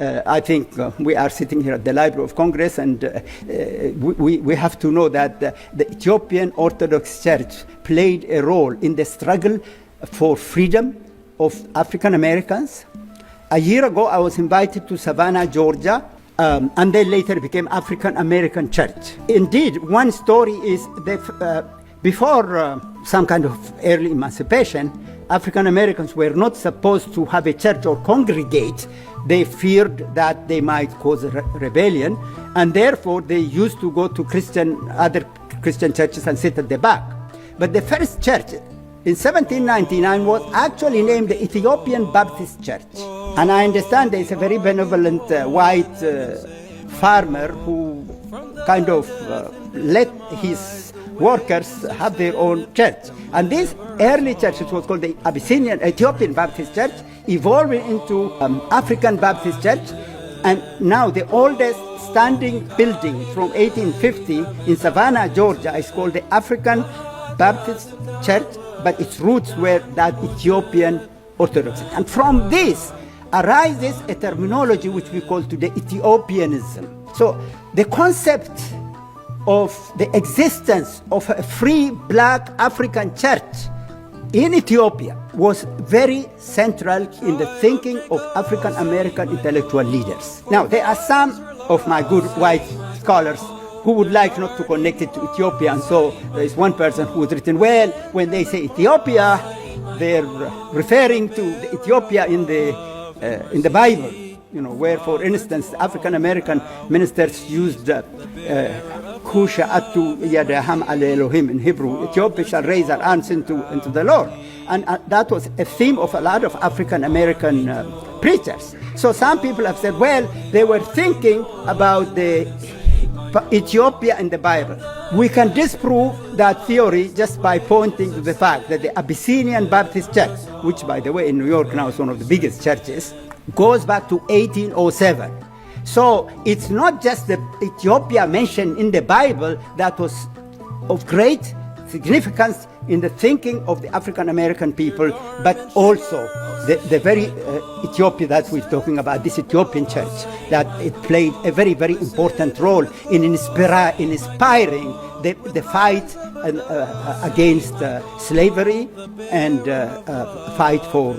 I think we are sitting here at the Library of Congress, and we have to know that the Ethiopian Orthodox Church played a role in the struggle for freedom of African Americans. A year ago, I was invited to Savannah, Georgia, and then later became African American Church. Indeed, one story is that before some kind of early emancipation, African Americans were not supposed to have a church or congregate. They feared that they might cause a rebellion, and therefore they used to go to other Christian churches and sit at the back. But the first church in 1799 was actually named the Ethiopian Baptist Church. And I understand there's a very benevolent white farmer who kind of let his workers have their own church. And this early church, which was called the Ethiopian Baptist Church, evolved into African Baptist Church. And now the oldest standing building from 1850 in Savannah, Georgia, is called the African Baptist Church, but its roots were that Ethiopian Orthodoxy. And from this arises a terminology which we call today Ethiopianism. So the concept of the existence of a free black African church in Ethiopia was very central in the thinking of African American intellectual leaders. Now, there are some of my good white scholars who would like not to connect it to Ethiopia, and so there is one person who has written, well, when they say Ethiopia, they're referring to the Ethiopia in the Bible, you know, where, for instance, African American ministers used Kusha Atu Yadaham Al Elohim in Hebrew, Ethiopia shall raise our hands into the Lord. And that was a theme of a lot of African American preachers. So some people have said, well, they were thinking about the Ethiopia in the Bible. We can disprove that theory just by pointing to the fact that the Abyssinian Baptist Church, which, by the way, in New York now is one of the biggest churches, goes back to 1807. So it's not just the Ethiopia mentioned in the Bible that was of great significance in the thinking of the African American people, but also the very Ethiopia that we're talking about, this Ethiopian church, that it played a very, very important role in inspiring the fight against slavery and fight for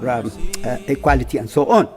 equality and so on.